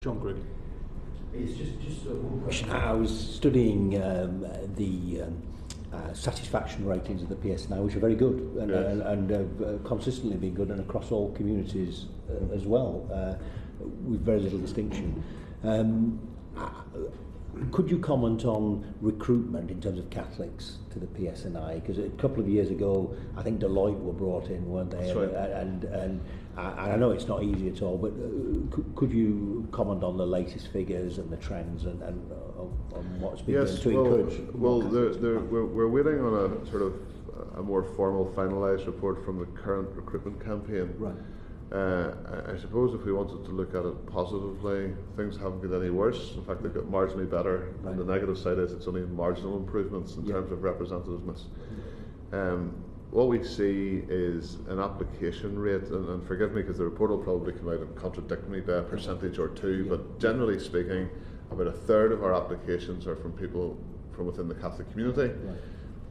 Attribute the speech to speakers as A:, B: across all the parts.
A: John Grigg.
B: It's just one question. I was studying the satisfaction ratings of the PSNI, which are very good and have consistently been good, and across all communities as well, with very little distinction. Could you comment on recruitment in terms of Catholics to the PSNI? Because a couple of years ago, I think Deloitte were brought in, weren't they?
A: That's right.
B: And I know it's not easy at all, but could you comment on the latest figures and the trends and on what's been done to encourage?
A: Well, we're waiting on a sort of a more formal, finalised report from the current recruitment campaign.
B: Right.
A: I suppose if we wanted to look at it positively, things haven't got any worse. In fact, they've got marginally better.
B: Right.
A: And the negative side is it's only marginal improvements in terms of representativeness. What we see is an application rate, and forgive me because the report will probably come out and contradict me by a percentage or two, but generally speaking, about a third of our applications are from people from within the Catholic community,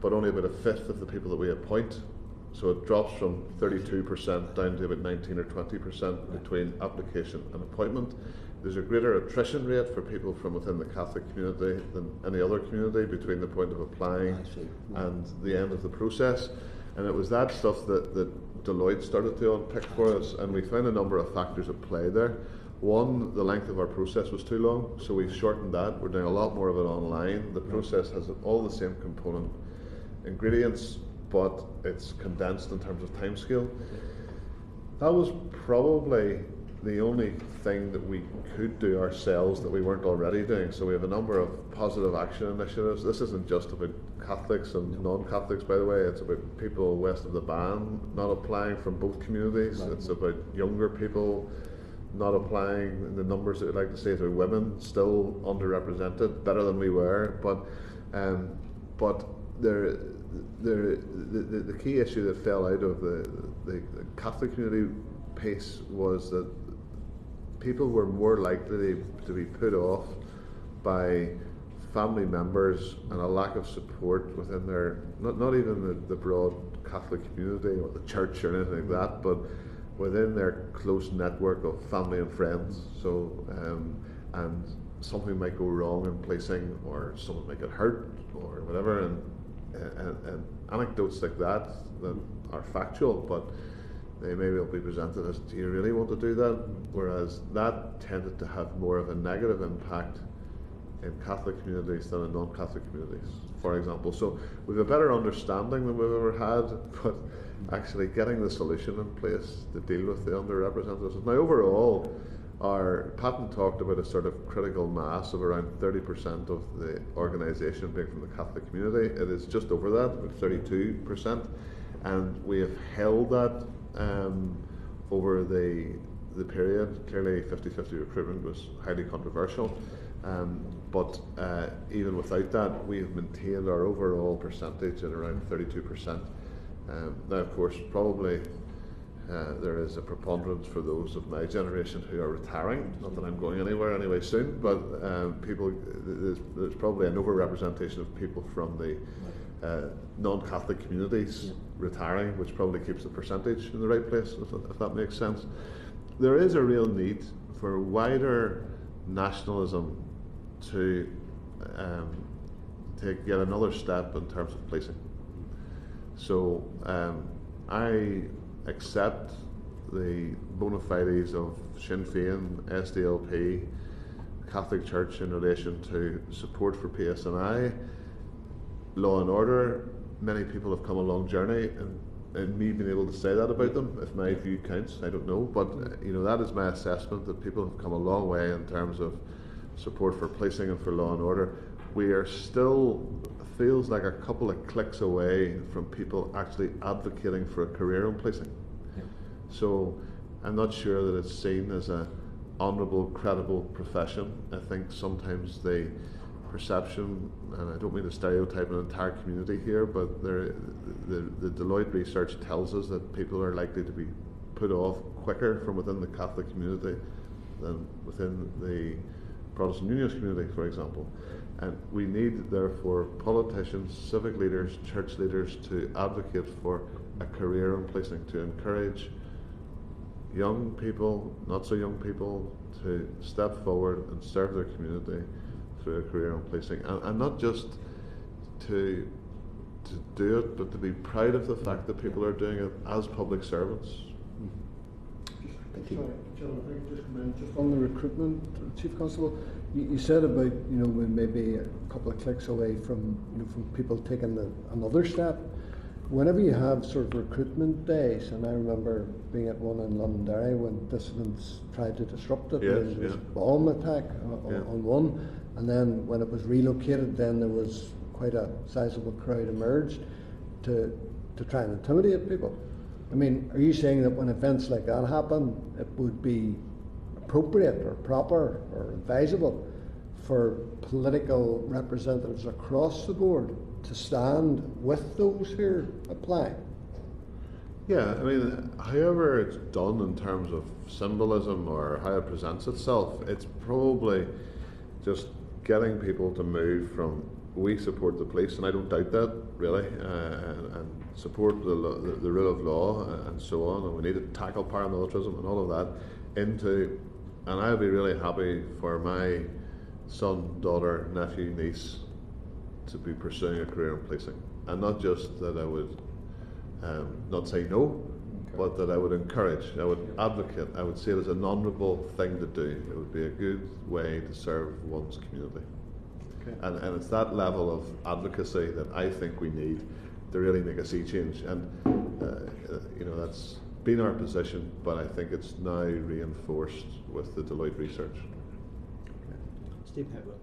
A: but only about a fifth of the people that we appoint. So it drops from 32% down to about 19 or 20% between application and appointment. There's a greater attrition rate for people from within the Catholic community than any other community between the point of applying and the end of the process. And it was that stuff that Deloitte started to unpick for us, and we found a number of factors at play there. One, the length of our process was too long, so we've shortened that. We're doing a lot more of it online. The process has all the same component ingredients, but it's condensed in terms of timescale. That was probably the only thing that we could do ourselves that we weren't already doing. So we have a number of positive action initiatives. This isn't just about Catholics and non-Catholics, by the way. It's about people west of the Ban not applying from both communities. It's about younger people not applying. The numbers that we'd like to see is about women still underrepresented, better than we were. But the key issue that fell out of the Catholic community piece was that people were more likely to be put off by family members and a lack of support within their, not even the broad Catholic community or the church or anything like that, but within their close network of family and friends. So, and something might go wrong in placing, or someone might get hurt or whatever, and anecdotes like that are factual, but they may well be presented as, do you really want to do that? Whereas that tended to have more of a negative impact in Catholic communities than in non-Catholic communities, for example. So we have a better understanding than we've ever had, but actually getting the solution in place to deal with the underrepresented. Now overall, our patent talked about a sort of critical mass of around 30% of the organisation being from the Catholic community. It is just over that, about 32%, and we have held that over the period. Clearly 50-50 recruitment was highly controversial, but even without that, we have maintained our overall percentage at around 32%. Now of course probably there is a preponderance for those of my generation who are retiring, not that I'm going anywhere anyway soon, but there's probably an overrepresentation of people from the non-Catholic communities retiring, which probably keeps the percentage in the right place, if that makes sense. There is a real need for wider nationalism to take yet another step in terms of policing. So I accept the bona fides of Sinn Féin, SDLP, Catholic Church in relation to support for PSNI, law and order. Many people have come a long journey, and me being able to say that about them, if my view counts, I don't know, but that is my assessment, that people have come a long way in terms of support for policing and for law and order. We are still, feels like a couple of clicks away from people actually advocating for a career in policing. So I'm not sure that it's seen as an honourable, credible profession. I think sometimes the perception, and I don't mean to stereotype an entire community here, but the Deloitte research tells us that people are likely to be put off quicker from within the Catholic community than within the Protestant Unionist community, for example. And we need, therefore, politicians, civic leaders, church leaders to advocate for a career in policing, to encourage young people, not so young people, to step forward and serve their community through a career in policing, and not just to do it, but to be proud of the fact that people are doing it as public servants.
C: Sorry, John, if I could just come in, just on the recruitment, Chief Constable, you said about, we're maybe a couple of clicks away from, from people taking another step. Whenever you have sort of recruitment days, and I remember being at one in Londonderry when dissidents tried to disrupt it,
A: Yes,
C: there was a bomb attack on one, and then when it was relocated, then there was quite a sizable crowd emerged to try and intimidate people. I mean, are you saying that when events like that happen, it would be appropriate or proper or advisable for political representatives across the board to stand with those who are applying?
A: Yeah, I mean, however it's done in terms of symbolism or how it presents itself, it's probably just getting people to move from we support the police, and I don't doubt that really, and support the rule of law and so on, and we need to tackle paramilitarism and all of that into, and I'll be really happy for my son, daughter, nephew, niece to be pursuing a career in policing, and not just that I would not say no, but that I would encourage, I would advocate, I would see it as an honourable thing to do. It would be a good way to serve one's community. Okay. And it's that level of advocacy that I think we need to really make a sea change. And that's been our position, but I think it's now reinforced with the Deloitte research.
B: Steve Hedwell.